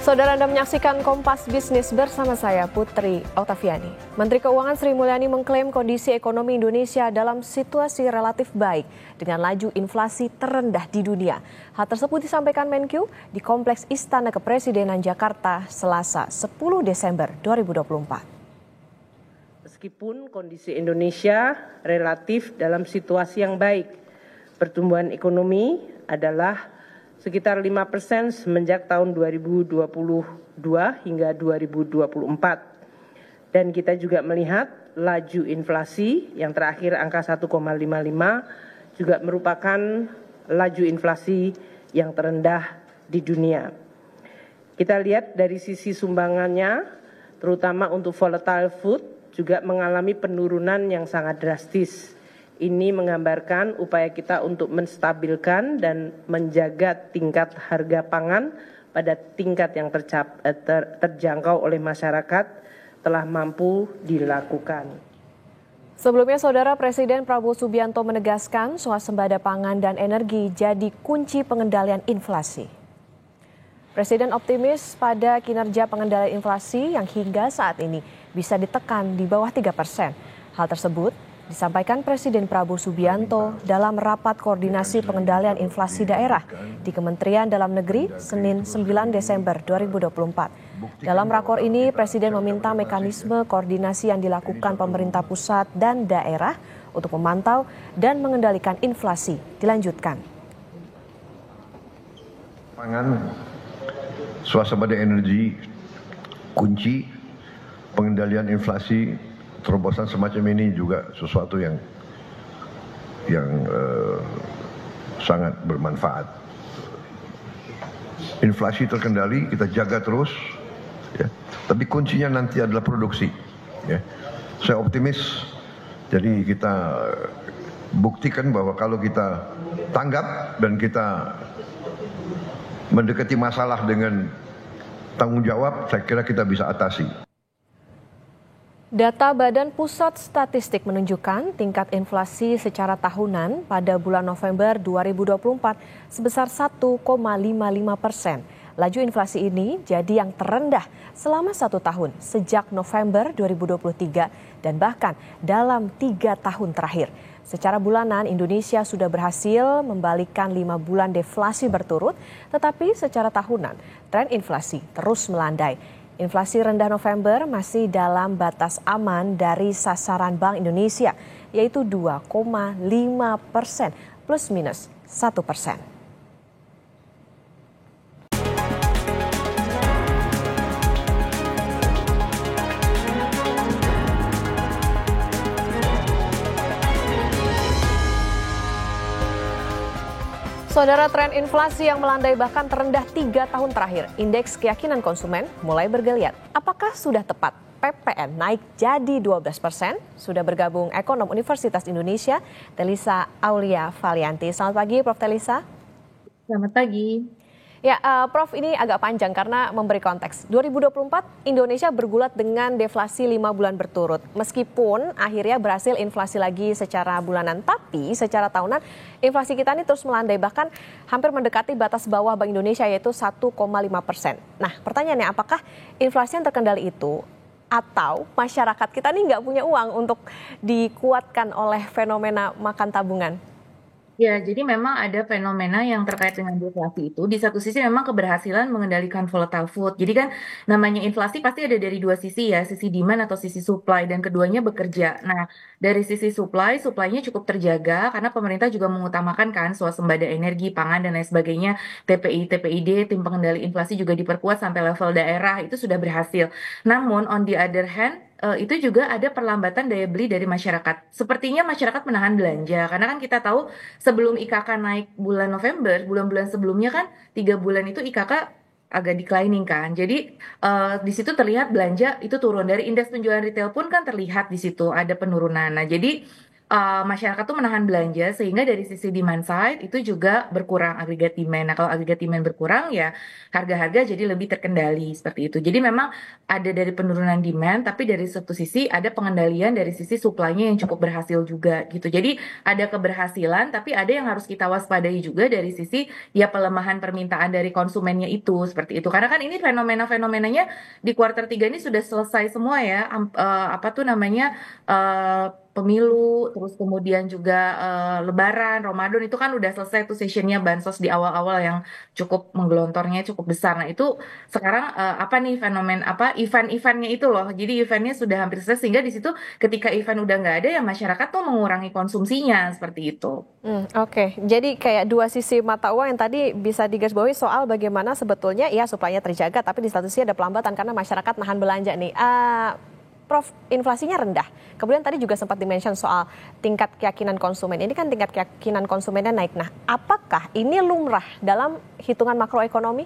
Saudara, Anda menyaksikan Kompas Bisnis bersama saya, Putri Oktaviani. Menteri Keuangan Sri Mulyani mengklaim kondisi ekonomi Indonesia dalam situasi relatif baik dengan laju inflasi terendah di dunia. Hal tersebut disampaikan Menkyu di Kompleks Istana Kepresidenan Jakarta, Selasa 10 Desember 2024. Meskipun kondisi Indonesia relatif dalam situasi yang baik, pertumbuhan ekonomi adalah sekitar 5% semenjak tahun 2022 hingga 2024. Dan kita juga melihat laju inflasi yang terakhir angka 1,55 juga merupakan laju inflasi yang terendah di dunia. Kita lihat dari sisi sumbangannya, terutama untuk volatile food, juga mengalami penurunan yang sangat drastis. Ini menggambarkan upaya kita untuk menstabilkan dan menjaga tingkat harga pangan pada tingkat yang terjangkau oleh masyarakat telah mampu dilakukan. Sebelumnya, Saudara, Presiden Prabowo Subianto menegaskan swasembada pangan dan energi jadi kunci pengendalian inflasi. Presiden optimis pada kinerja pengendalian inflasi yang hingga saat ini bisa ditekan di bawah 3%. Hal tersebut disampaikan Presiden Prabowo Subianto dalam rapat koordinasi pengendalian inflasi daerah di Kementerian Dalam Negeri Senin 9 Desember 2024. Dalam rakor ini, Presiden meminta mekanisme koordinasi yang dilakukan pemerintah pusat dan daerah untuk memantau dan mengendalikan inflasi dilanjutkan. Pangan, swasembada energi, kunci pengendalian inflasi. Terobosan semacam ini juga sesuatu yang sangat bermanfaat. Inflasi terkendali, kita jaga terus, ya. Tapi kuncinya nanti adalah produksi. Ya. Saya optimis, jadi kita buktikan bahwa kalau kita tanggap dan kita mendekati masalah dengan tanggung jawab, saya kira kita bisa atasi. Data Badan Pusat Statistik menunjukkan tingkat inflasi secara tahunan pada bulan November 2024 sebesar 1,55%. Laju inflasi ini jadi yang terendah selama 1 tahun sejak November 2023 dan bahkan dalam 3 tahun terakhir. Secara bulanan, Indonesia sudah berhasil membalikkan 5 bulan deflasi berturut, tetapi secara tahunan tren inflasi terus melandai. Inflasi rendah November masih dalam batas aman dari sasaran Bank Indonesia, yaitu 2,5% plus minus 1%. Saudara, tren inflasi yang melandai bahkan terendah 3 tahun terakhir. Indeks keyakinan konsumen mulai bergeliat. Apakah sudah tepat PPN naik jadi 12%? Sudah bergabung ekonom Universitas Indonesia, Telisa Aulia Valianti. Selamat pagi, Prof. Telisa. Selamat pagi. Ya, Prof, ini agak panjang karena memberi konteks. 2024 Indonesia bergulat dengan deflasi 5 bulan berturut. Meskipun akhirnya berhasil inflasi lagi secara bulanan, tapi secara tahunan inflasi kita ini terus melandai, bahkan hampir mendekati batas bawah Bank Indonesia, yaitu 1,5%. Nah, pertanyaannya, apakah inflasi yang terkendali itu atau masyarakat kita ini nggak punya uang untuk dikuatkan oleh fenomena makan tabungan? Ya, jadi memang ada fenomena yang terkait dengan deflasi itu. Di satu sisi memang keberhasilan mengendalikan volatile food. Jadi kan namanya inflasi pasti ada dari dua sisi ya, sisi demand atau sisi supply, dan keduanya bekerja. Nah, dari sisi supply-nya cukup terjaga karena pemerintah juga mengutamakan kan swasembada energi, pangan, dan lain sebagainya. TPI, TPID, tim pengendali inflasi juga diperkuat sampai level daerah, itu sudah berhasil. Namun, on the other hand, itu juga ada perlambatan daya beli dari masyarakat. Sepertinya masyarakat menahan belanja, karena kan kita tahu sebelum IKK naik bulan November, bulan-bulan sebelumnya kan 3 bulan itu IKK agak declining kan. Jadi di situ terlihat belanja itu turun. Dari indeks penjualan retail pun kan terlihat di situ ada penurunan. Nah, jadi masyarakat tuh menahan belanja sehingga dari sisi demand side itu juga berkurang agregat demand. Nah, kalau agregat demand berkurang ya harga-harga jadi lebih terkendali seperti itu. Jadi memang ada dari penurunan demand tapi dari satu sisi ada pengendalian dari sisi supply-nya yang cukup berhasil juga gitu. Jadi ada keberhasilan tapi ada yang harus kita waspadai juga dari sisi ya pelemahan permintaan dari konsumennya itu seperti itu. Karena kan ini fenomena-fenomenanya di kuartal 3 ini sudah selesai semua ya. Apa tuh namanya pemilu, terus kemudian juga Lebaran, Ramadan itu kan udah selesai tuh sessionnya bansos di awal-awal yang cukup menggelontornya cukup besar. Nah itu sekarang apa nih fenomen apa event-eventnya itu loh. Jadi eventnya sudah hampir selesai sehingga di situ ketika event udah nggak ada ya masyarakat tuh mengurangi konsumsinya seperti itu. Oke. Jadi kayak dua sisi mata uang yang tadi bisa digarisbawahi soal bagaimana sebetulnya ya supply-nya terjaga, tapi di satu sisi ada pelambatan karena masyarakat nahan belanja nih. Prof, inflasinya rendah. Kemudian tadi juga sempat dimention soal tingkat keyakinan konsumen. Ini kan tingkat keyakinan konsumennya naik. Nah, apakah ini lumrah dalam hitungan makroekonomi?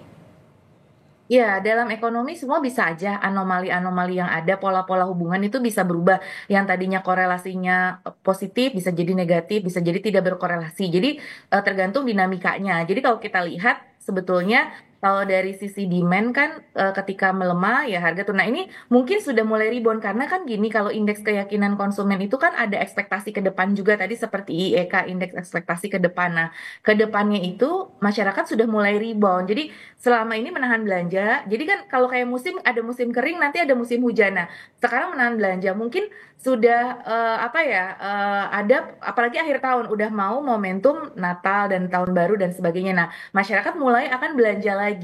Ya, dalam ekonomi semua bisa aja anomali-anomali yang ada, pola-pola hubungan itu bisa berubah. Yang tadinya korelasinya positif bisa jadi negatif, bisa jadi tidak berkorelasi. Jadi tergantung dinamikanya. Jadi kalau kita lihat sebetulnya kalau dari sisi demand kan ketika melemah ya harga tuh. Nah ini mungkin sudah mulai rebound karena kan gini kalau indeks keyakinan konsumen itu kan ada ekspektasi ke depan juga tadi seperti IEK indeks ekspektasi ke depan. Nah ke depannya itu masyarakat sudah mulai rebound. Jadi selama ini menahan belanja. Jadi kan kalau kayak musim ada musim kering nanti ada musim hujan. Nah sekarang menahan belanja mungkin sudah apa ya ada apalagi akhir tahun udah mau momentum Natal dan tahun baru dan sebagainya. Nah masyarakat mulai akan belanja lagi.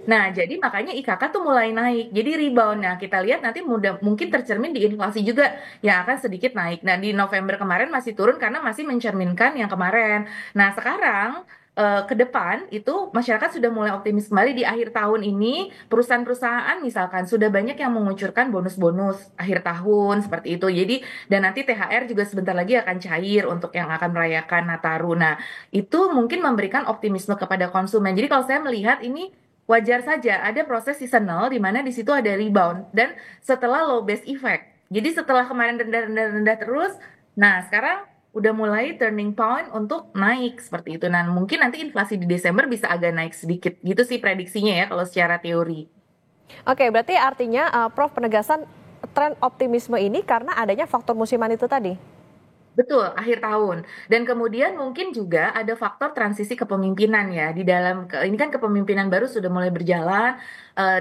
Nah, jadi makanya IKK tuh mulai naik. Jadi rebound. Nah, kita lihat nanti mungkin tercermin di inflasi juga yang akan sedikit naik. Nah, di November kemarin masih turun karena masih mencerminkan yang kemarin. Nah, sekarang ke depan itu masyarakat sudah mulai optimis kembali di akhir tahun ini perusahaan-perusahaan misalkan sudah banyak yang mengucurkan bonus-bonus akhir tahun seperti itu. Jadi dan nanti THR juga sebentar lagi akan cair untuk yang akan merayakan Nataru. Nah, itu mungkin memberikan optimisme kepada konsumen. Jadi kalau saya melihat ini wajar saja ada proses seasonal di mana di situ ada rebound dan setelah low base effect. Jadi setelah kemarin rendah-rendah terus, nah sekarang udah mulai turning point untuk naik seperti itu. Nah, mungkin nanti inflasi di Desember bisa agak naik sedikit. Gitu sih prediksinya ya kalau secara teori. Oke, berarti artinya Prof penegasan tren optimisme ini karena adanya faktor musiman itu tadi. Betul, akhir tahun. Dan kemudian mungkin juga ada faktor transisi kepemimpinan ya. Di dalam ini kan kepemimpinan baru sudah mulai berjalan,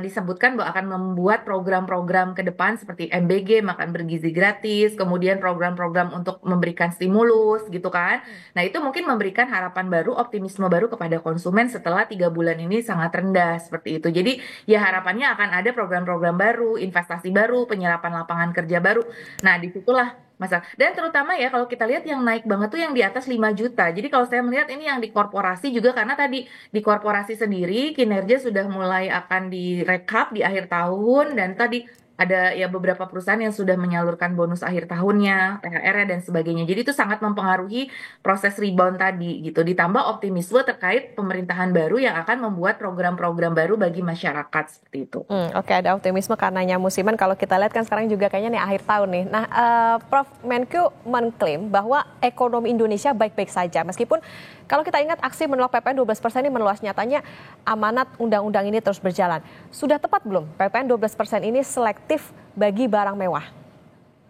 disebutkan bahwa akan membuat program-program ke depan seperti MBG, makan bergizi gratis, kemudian program-program untuk memberikan stimulus gitu kan. Nah, itu mungkin memberikan harapan baru, optimisme baru kepada konsumen setelah 3 bulan ini sangat rendah seperti itu. Jadi ya harapannya akan ada program-program baru, investasi baru, penyerapan lapangan kerja baru. Nah, disitulah masalah. Dan terutama ya kalau kita lihat yang naik banget tuh yang di atas 5 juta. Jadi kalau saya melihat ini yang di korporasi juga karena tadi di korporasi sendiri kinerja sudah mulai akan direkap di akhir tahun dan tadi ada ya beberapa perusahaan yang sudah menyalurkan bonus akhir tahunnya, THR-nya dan sebagainya. Jadi itu sangat mempengaruhi proses rebound tadi gitu. Ditambah optimisme terkait pemerintahan baru yang akan membuat program-program baru bagi masyarakat seperti itu. Oke, ada optimisme karenanya musiman. Kalau kita lihat kan sekarang juga kayaknya nih akhir tahun nih. Nah, Prof Menkyu mengklaim bahwa ekonomi Indonesia baik-baik saja. Meskipun kalau kita ingat aksi menolak PPN 12% ini meluas, nyatanya amanat undang-undang ini terus berjalan. Sudah tepat belum PPN 12% ini selektif bagi barang mewah?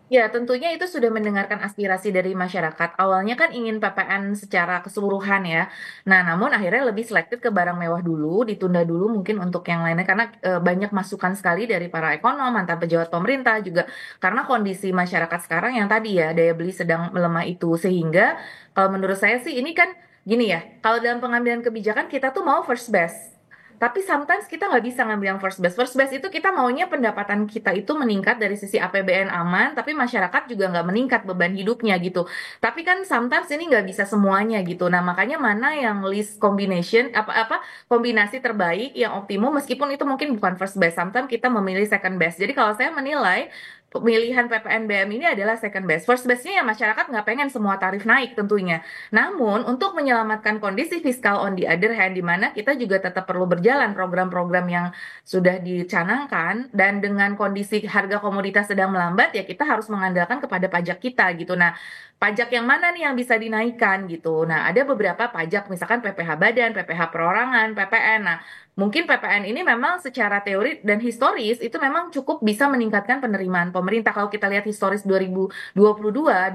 Ya, tentunya itu sudah mendengarkan aspirasi dari masyarakat. Awalnya kan ingin PPN secara keseluruhan ya. Nah, namun akhirnya lebih selektif ke barang mewah dulu, ditunda dulu mungkin untuk yang lainnya karena banyak masukan sekali dari para ekonom, mantan pejabat pemerintah juga. Karena kondisi masyarakat sekarang yang tadi ya daya beli sedang melemah itu sehingga kalau menurut saya sih ini kan gini ya. Kalau dalam pengambilan kebijakan kita tuh mau first best. Tapi sometimes kita nggak bisa ngambil yang first best. First best itu kita maunya pendapatan kita itu meningkat dari sisi APBN aman, tapi masyarakat juga nggak meningkat beban hidupnya gitu. Tapi kan sometimes ini nggak bisa semuanya gitu. Nah makanya mana yang list combination, apa kombinasi terbaik yang optimum meskipun itu mungkin bukan first best. Sometimes kita memilih second best. Jadi kalau saya menilai pemilihan PPNBM ini adalah second best. First bestnya ya masyarakat nggak pengen semua tarif naik tentunya. Namun untuk menyelamatkan kondisi fiskal on the other hand, di mana kita juga tetap perlu berjalan program-program yang sudah dicanangkan dan dengan kondisi harga komoditas sedang melambat ya kita harus mengandalkan kepada pajak kita gitu. Nah pajak yang mana nih yang bisa dinaikkan gitu. Nah, ada beberapa pajak, misalkan PPh badan, PPh perorangan, PPN. Nah, mungkin PPN ini memang secara teori dan historis itu memang cukup bisa meningkatkan penerimaan pemerintah. Kalau kita lihat historis 2022,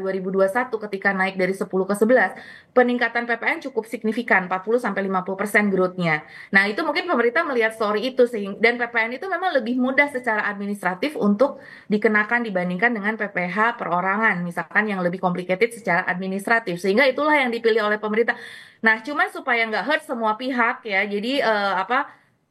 2021 ketika naik dari 10 ke 11, peningkatan PPN cukup signifikan, 40-50% growth-nya. Nah, itu mungkin pemerintah melihat story itu sehingga dan PPN itu memang lebih mudah secara administratif untuk dikenakan dibandingkan dengan PPh perorangan, misalkan yang lebih complicated secara administratif. Sehingga itulah yang dipilih oleh pemerintah. Nah, cuman supaya nggak hurt semua pihak ya, jadi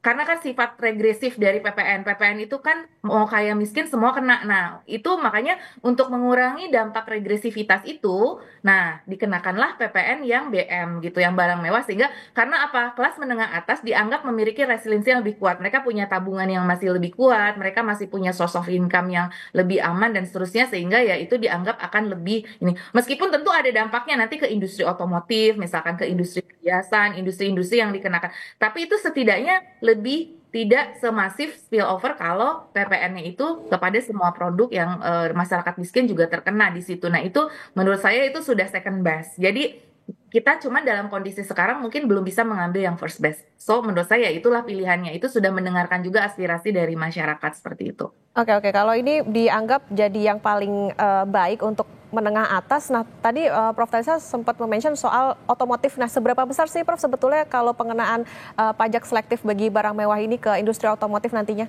karena kan sifat regresif dari PPN itu kan mau kaya miskin semua kena. Nah, itu makanya untuk mengurangi dampak regresivitas itu, nah dikenakanlah PPN yang BM gitu, yang barang mewah sehingga karena apa? Kelas menengah atas dianggap memiliki resiliensi yang lebih kuat. Mereka punya tabungan yang masih lebih kuat, mereka masih punya source of income yang lebih aman dan seterusnya sehingga ya itu dianggap akan lebih ini. Meskipun tentu ada dampaknya nanti ke industri otomotif, misalkan ke industri perhiasan, industri-industri yang dikenakan. Tapi itu setidaknya lebih tidak semasif spillover kalau PPN-nya itu kepada semua produk yang masyarakat miskin juga terkena di situ. Nah, itu menurut saya itu sudah second best. Jadi kita cuma dalam kondisi sekarang mungkin belum bisa mengambil yang first best. So, menurut saya itulah pilihannya. Itu sudah mendengarkan juga aspirasi dari masyarakat seperti itu. Oke, kalau ini dianggap jadi yang paling baik untuk menengah atas. Nah, tadi Prof. Talisa sempat mention soal otomotif. Nah, seberapa besar sih Prof sebetulnya kalau pengenaan pajak selektif bagi barang mewah ini ke industri otomotif nantinya?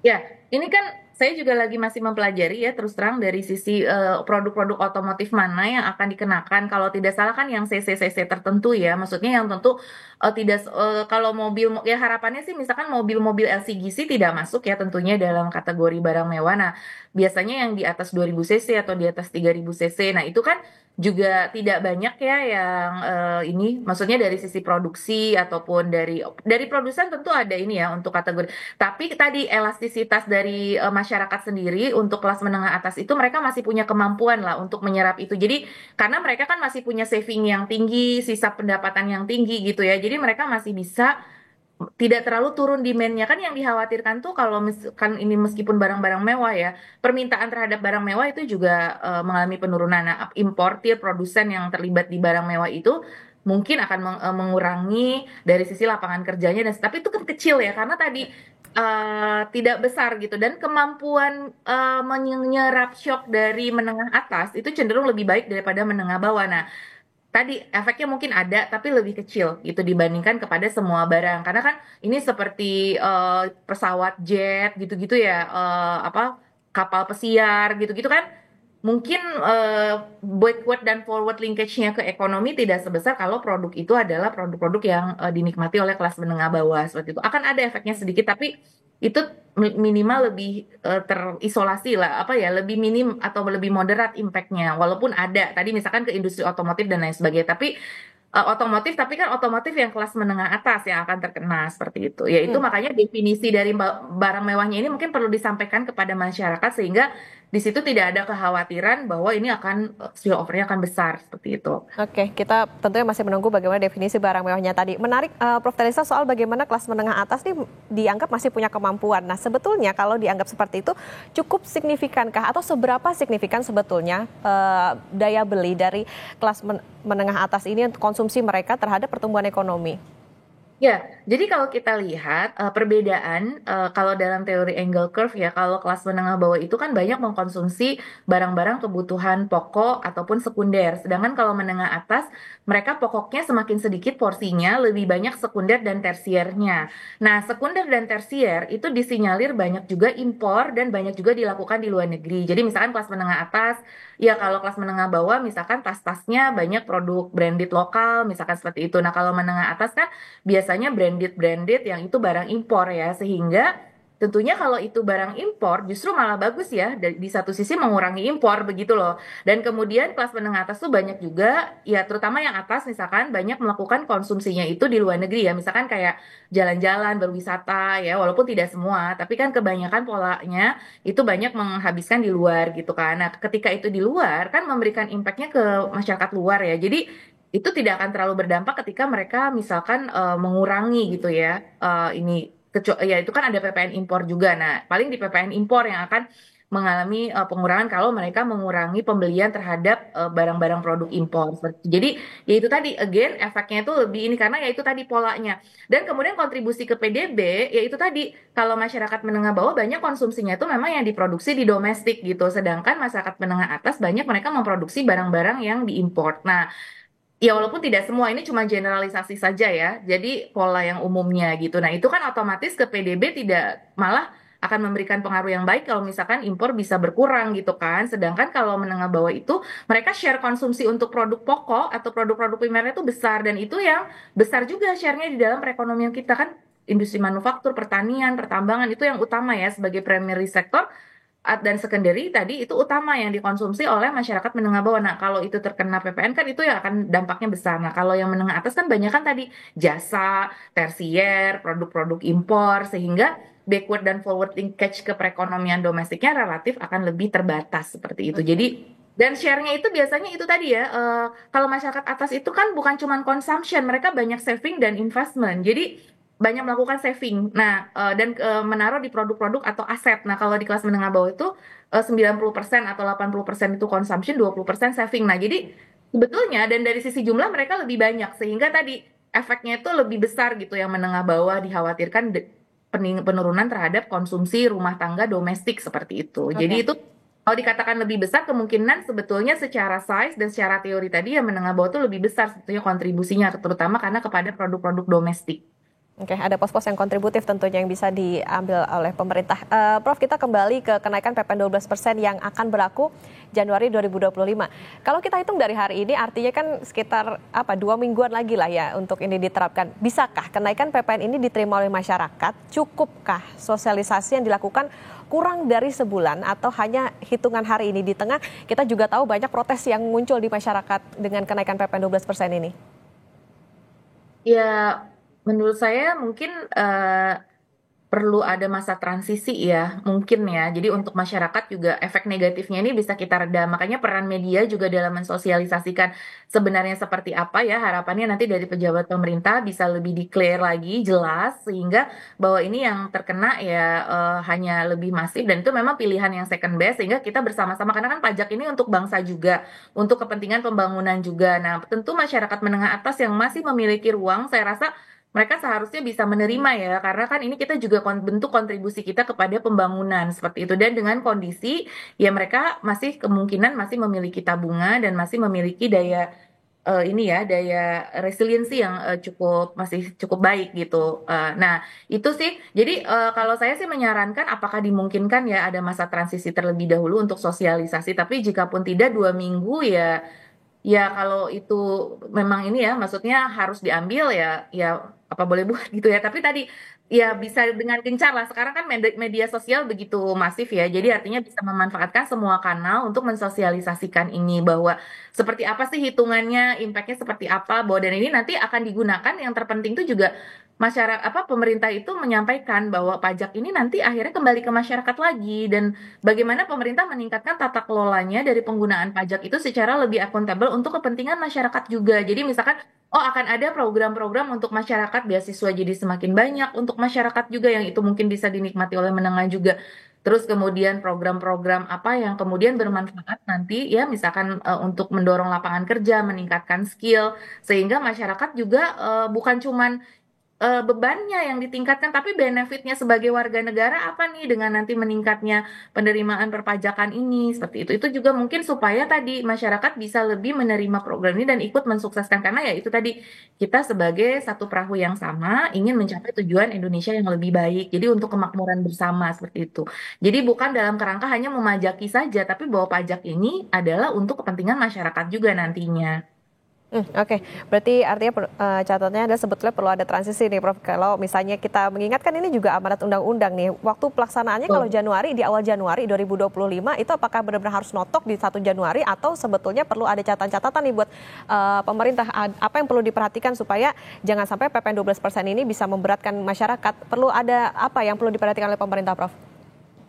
Ya, ini kan saya juga lagi masih mempelajari ya terus terang dari sisi produk-produk otomotif mana yang akan dikenakan. Kalau tidak salah kan yang CC tertentu ya, maksudnya yang tentu tidak kalau mobil ya harapannya sih misalkan mobil-mobil LCGC tidak masuk ya tentunya dalam kategori barang mewah. Nah, biasanya yang di atas 2000 cc atau di atas 3000 cc. Nah, itu kan juga tidak banyak ya yang ini maksudnya dari sisi produksi ataupun dari produsen tentu ada ini ya untuk kategori. Tapi tadi elastisitas dari masyarakat sendiri untuk kelas menengah atas itu mereka masih punya kemampuan lah untuk menyerap itu. Jadi karena mereka kan masih punya saving yang tinggi, sisa pendapatan yang tinggi gitu ya. Jadi mereka masih bisa tidak terlalu turun demand-nya. Kan yang dikhawatirkan tuh kalau misalkan ini meskipun barang-barang mewah ya, permintaan terhadap barang mewah itu juga mengalami penurunan. Nah, importir produsen yang terlibat di barang mewah itu mungkin akan mengurangi dari sisi lapangan kerjanya dan tapi itu kan kecil ya karena tadi tidak besar gitu dan kemampuan menyerap shock dari menengah atas itu cenderung lebih baik daripada menengah bawah. Nah, tadi efeknya mungkin ada tapi lebih kecil gitu dibandingkan kepada semua barang karena kan ini seperti pesawat jet gitu-gitu ya apa kapal pesiar gitu-gitu kan mungkin backward dan forward linkage-nya ke ekonomi tidak sebesar kalau produk itu adalah produk-produk yang dinikmati oleh kelas menengah bawah seperti itu akan ada efeknya sedikit tapi itu minimal lebih terisolasi lah apa ya lebih minim atau lebih moderat impact-nya walaupun ada tadi misalkan ke industri otomotif dan lain sebagainya tapi otomotif tapi kan otomotif yang kelas menengah atas yang akan terkena seperti itu yaitu makanya definisi dari barang mewahnya ini mungkin perlu disampaikan kepada masyarakat sehingga di situ tidak ada kekhawatiran bahwa ini akan spillover-nya akan besar seperti itu. Oke, kita tentunya masih menunggu bagaimana definisi barang mewahnya tadi. Menarik Prof. Talisa soal bagaimana kelas menengah atas nih dianggap masih punya kemampuan. Nah, sebetulnya kalau dianggap seperti itu cukup signifikankah atau seberapa signifikan sebetulnya daya beli dari kelas menengah atas ini untuk konsumsi mereka terhadap pertumbuhan ekonomi? Ya, jadi kalau kita lihat perbedaan kalau dalam teori angle curve ya, kalau kelas menengah bawah itu kan banyak mengkonsumsi barang-barang kebutuhan pokok ataupun sekunder. Sedangkan kalau menengah atas, mereka pokoknya semakin sedikit porsinya, lebih banyak sekunder dan tersiernya. Nah, sekunder dan tersier itu disinyalir banyak juga impor dan banyak juga dilakukan di luar negeri. Jadi misalkan kelas menengah atas, ya kalau kelas menengah bawah misalkan tas-tasnya banyak produk branded lokal, misalkan seperti itu. Nah, kalau menengah atas kan biasanya branded yang itu barang impor ya sehingga tentunya kalau itu barang impor justru malah bagus ya di satu sisi mengurangi impor begitu loh dan kemudian kelas menengah atas tuh banyak juga ya terutama yang atas misalkan banyak melakukan konsumsinya itu di luar negeri ya misalkan kayak jalan-jalan berwisata ya walaupun tidak semua tapi kan kebanyakan polanya itu banyak menghabiskan di luar gitu kan nah ketika itu di luar kan memberikan impactnya ke masyarakat luar ya jadi itu tidak akan terlalu berdampak ketika mereka misalkan mengurangi gitu ya ini ya itu kan ada PPN impor juga nah paling di PPN impor yang akan mengalami pengurangan kalau mereka mengurangi pembelian terhadap barang-barang produk impor. Jadi ya itu tadi again efeknya itu lebih ini karena ya itu tadi polanya. Dan kemudian kontribusi ke PDB ya itu tadi kalau masyarakat menengah bawah banyak konsumsinya itu memang yang diproduksi di domestik gitu. Sedangkan masyarakat menengah atas banyak mereka memproduksi barang-barang yang diimpor. Nah, ya walaupun tidak semua ini cuma generalisasi saja ya. Jadi pola yang umumnya gitu. Nah, itu kan otomatis ke PDB tidak malah akan memberikan pengaruh yang baik kalau misalkan impor bisa berkurang gitu kan. Sedangkan kalau menengah bawah itu mereka share konsumsi untuk produk pokok atau produk-produk primernya itu besar dan itu yang besar juga share-nya di dalam perekonomian kita kan industri manufaktur, pertanian, pertambangan itu yang utama ya sebagai primary sector dan secondary tadi itu utama yang dikonsumsi oleh masyarakat menengah bawah. Nah, kalau itu terkena PPN kan itu ya akan dampaknya besar. Nah, kalau yang menengah atas kan banyak kan tadi jasa, tersier, produk-produk impor sehingga backward dan forward linkage ke perekonomian domestiknya relatif akan lebih terbatas seperti itu. Jadi dan share-nya itu biasanya itu tadi ya, kalau masyarakat atas itu kan bukan cuma consumption, mereka banyak saving dan investment. Jadi banyak melakukan saving. Nah, dan menaruh di produk-produk atau aset. Nah, kalau di kelas menengah bawah itu 90% atau 80% itu consumption, 20% saving. Nah, jadi sebetulnya dan dari sisi jumlah mereka lebih banyak sehingga tadi efeknya itu lebih besar gitu yang menengah bawah dikhawatirkan penurunan terhadap konsumsi rumah tangga domestik seperti itu. Jadi Oke. itu kalau dikatakan lebih besar kemungkinan sebetulnya secara size dan secara teori tadi yang menengah bawah itu lebih besar sebetulnya kontribusinya terutama karena kepada produk-produk domestik. Oke, ada pos-pos yang kontributif tentunya yang bisa diambil oleh pemerintah. Prof, kita kembali ke kenaikan PPN 12% yang akan berlaku Januari 2025. Kalau kita hitung dari hari ini, artinya kan sekitar 2 mingguan lagi lah ya untuk ini diterapkan. Bisakah kenaikan PPN ini diterima oleh masyarakat? Cukupkah sosialisasi yang dilakukan kurang dari sebulan atau hanya hitungan hari ini? Di tengah kita juga tahu banyak protes yang muncul di masyarakat dengan kenaikan PPN 12% ini. Ya, menurut saya mungkin perlu ada masa transisi ya, mungkin ya. Jadi untuk masyarakat juga efek negatifnya ini bisa kita reda. Makanya peran media juga dalam mensosialisasikan sebenarnya seperti apa ya harapannya nanti dari pejabat pemerintah bisa lebih declare lagi jelas sehingga bahwa ini yang terkena ya hanya lebih masif dan itu memang pilihan yang second best sehingga kita bersama-sama karena kan pajak ini untuk bangsa juga, untuk kepentingan pembangunan juga. Nah, tentu masyarakat menengah atas yang masih memiliki ruang, saya rasa mereka seharusnya bisa menerima ya, karena kan ini kita juga bentuk kontribusi kita kepada pembangunan seperti itu. Dan dengan kondisi ya mereka masih kemungkinan masih memiliki tabungan dan masih memiliki daya ini ya daya resiliensi yang masih cukup baik gitu. Nah itu sih. Jadi kalau saya sih menyarankan apakah dimungkinkan ya ada masa transisi terlebih dahulu untuk sosialisasi. Tapi jika pun tidak 2 minggu ya. Ya kalau itu memang ini ya, maksudnya harus diambil ya, ya apa boleh buat gitu ya. Tapi tadi ya bisa dengan gencar lah. Sekarang kan media sosial begitu masif ya, jadi artinya bisa memanfaatkan semua kanal untuk mensosialisasikan ini bahwa seperti apa sih hitungannya, impactnya seperti apa, bahwa dan ini nanti akan digunakan. Yang terpenting itu juga masyarakat pemerintah itu menyampaikan bahwa pajak ini nanti akhirnya kembali ke masyarakat lagi dan bagaimana pemerintah meningkatkan tata kelolanya dari penggunaan pajak itu secara lebih akuntabel untuk kepentingan masyarakat juga. Jadi misalkan, oh akan ada program-program untuk masyarakat, beasiswa jadi semakin banyak untuk masyarakat juga yang itu mungkin bisa dinikmati oleh menengah juga. Terus kemudian program-program apa yang kemudian bermanfaat nanti ya misalkan untuk mendorong lapangan kerja, meningkatkan skill, sehingga masyarakat juga bukan cuman bebannya yang ditingkatkan, tapi benefitnya sebagai warga negara apa nih dengan nanti meningkatnya penerimaan perpajakan ini seperti itu. Itu juga mungkin supaya tadi masyarakat bisa lebih menerima program ini dan ikut mensukseskan karena ya itu tadi kita sebagai satu perahu yang sama ingin mencapai tujuan Indonesia yang lebih baik. Jadi untuk kemakmuran bersama seperti itu. Jadi bukan dalam kerangka hanya memajaki saja, tapi bahwa pajak ini adalah untuk kepentingan masyarakat juga nantinya. Oke. Berarti artinya catatannya ada sebetulnya perlu ada transisi nih Prof. Kalau misalnya kita mengingatkan ini juga amanat undang-undang nih. Waktu pelaksanaannya kalau di awal Januari 2025 itu apakah benar-benar harus notok di 1 Januari atau sebetulnya perlu ada catatan-catatan nih buat pemerintah apa yang perlu diperhatikan supaya jangan sampai PPN 12% ini bisa memberatkan masyarakat. Perlu ada apa yang perlu diperhatikan oleh pemerintah Prof?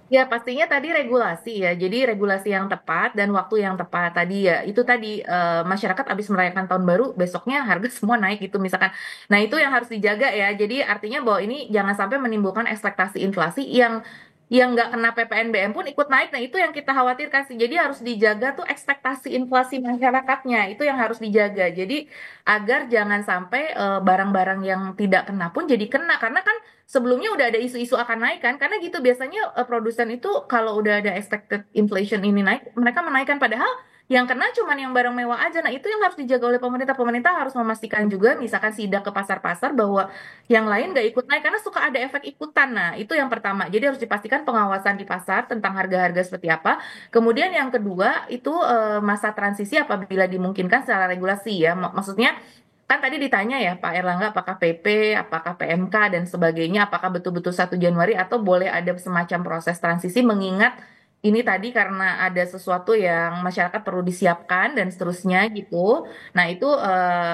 Ya, pastinya tadi regulasi ya. Jadi regulasi yang tepat dan waktu yang tepat tadi ya. Itu tadi masyarakat habis merayakan tahun baru, besoknya harga semua naik gitu misalkan. Nah, itu yang harus dijaga ya. Jadi artinya bahwa ini jangan sampai menimbulkan ekspektasi inflasi yang yang nggak kena PPNBM pun ikut naik. Nah, itu yang kita khawatirkan sih. Jadi harus dijaga tuh ekspektasi inflasi masyarakatnya. Itu yang harus dijaga. Jadi agar jangan sampai barang-barang yang tidak kena pun jadi kena. Karena kan sebelumnya udah ada isu-isu akan naik kan. Karena gitu biasanya produsen itu kalau udah ada expected inflation ini naik, mereka menaikkan. Padahal yang kena cuman yang barang mewah aja. Nah, itu yang harus dijaga oleh pemerintah. Pemerintah harus memastikan juga, misalkan sidak ke pasar-pasar bahwa yang lain nggak ikut naik karena suka ada efek ikutan. Nah, itu yang pertama. Jadi harus dipastikan pengawasan di pasar tentang harga-harga seperti apa. Kemudian yang kedua itu masa transisi apabila dimungkinkan secara regulasi ya. Maksudnya kan tadi ditanya ya Pak Erlangga apakah PP, apakah PMK dan sebagainya, apakah betul-betul 1 Januari atau boleh ada semacam proses transisi mengingat ini tadi karena ada sesuatu yang masyarakat perlu disiapkan dan seterusnya gitu. Nah, itu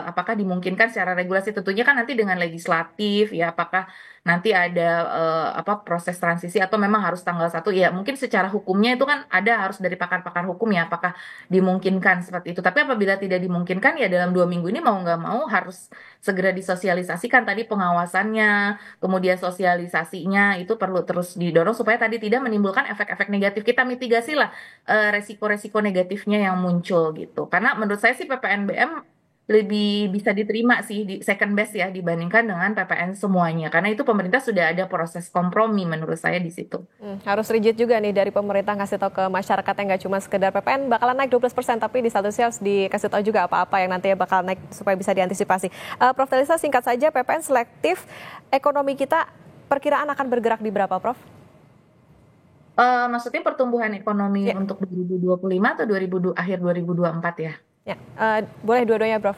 apakah dimungkinkan secara regulasi? Tentunya kan nanti dengan legislatif ya, apakah nanti ada apa proses transisi atau memang harus tanggal 1 ya. Mungkin secara hukumnya itu kan ada harus dari pakar-pakar hukum ya, apakah dimungkinkan seperti itu. Tapi apabila tidak dimungkinkan ya dalam 2 minggu ini mau nggak mau harus segera disosialisasikan tadi pengawasannya, kemudian sosialisasinya itu perlu terus didorong supaya tadi tidak menimbulkan efek-efek negatif. Kita mitigasi lah resiko-resiko negatifnya yang muncul gitu. Karena menurut saya sih PPNBM lebih bisa diterima sih di second best ya dibandingkan dengan PPN semuanya. Karena itu pemerintah sudah ada proses kompromi menurut saya di situ. Harus rigid juga nih dari pemerintah ngasih tahu ke masyarakat yang nggak cuma sekedar PPN bakalan naik 12%, tapi di satu sisi harus dikasih tahu juga apa-apa yang nantinya bakal naik supaya bisa diantisipasi. Prof. Telisa, singkat saja, PPN selektif, ekonomi kita perkiraan akan bergerak di berapa, Prof? Maksudnya pertumbuhan ekonomi Ya. untuk 2025 atau akhir 2024 ya? Ya, boleh dua-duanya, Prof.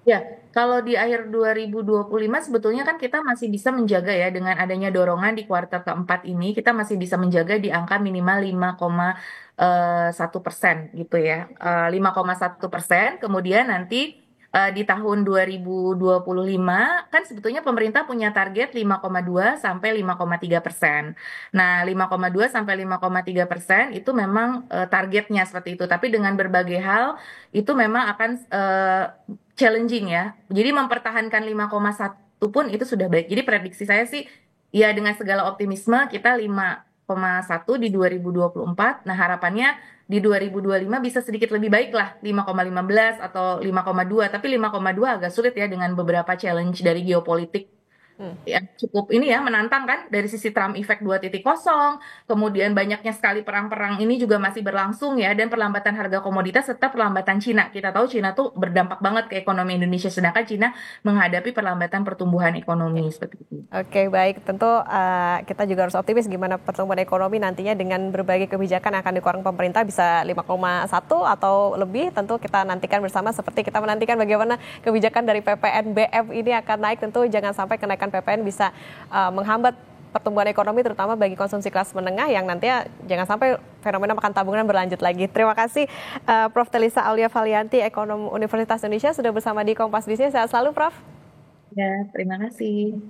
Ya, kalau di akhir 2025 sebetulnya kan kita masih bisa menjaga ya dengan adanya dorongan di kuartal keempat ini, kita masih bisa menjaga di angka minimal 5,1% gitu ya. 5,1%, kemudian nanti di tahun 2025 kan sebetulnya pemerintah punya target 5,2 sampai 5,3%. Nah, 5,2 sampai 5,3% itu memang targetnya seperti itu. Tapi dengan berbagai hal itu memang akan challenging ya. Jadi mempertahankan 5,1 pun itu sudah baik. Jadi prediksi saya sih ya dengan segala optimisme kita 5,1 di 2024. Nah, harapannya di 2025 bisa sedikit lebih baik lah 5,15 atau 5,2. Tapi 5,2 agak sulit ya dengan beberapa challenge dari geopolitik yang cukup ini ya menantang kan dari sisi Trump Effect 2.0, kemudian banyaknya sekali perang-perang ini juga masih berlangsung ya, dan perlambatan harga komoditas serta perlambatan Cina. Kita tahu Cina tuh berdampak banget ke ekonomi Indonesia, sedangkan Cina menghadapi perlambatan pertumbuhan ekonomi seperti itu. Oke, baik. Tentu kita juga harus optimis gimana pertumbuhan ekonomi nantinya dengan berbagai kebijakan yang akan dikeluarkan pemerintah bisa 5,1 atau lebih. Tentu kita nantikan bersama seperti kita menantikan bagaimana kebijakan dari PPNBM ini akan naik. Tentu jangan sampai kenaikan PPN bisa menghambat pertumbuhan ekonomi terutama bagi konsumsi kelas menengah yang nantinya jangan sampai fenomena makan tabungan berlanjut lagi. Terima kasih Prof. Telisa Aulia Valianti, ekonom Universitas Indonesia sudah bersama di Kompas Bisnis. Sehat selalu, Prof. Ya, terima kasih.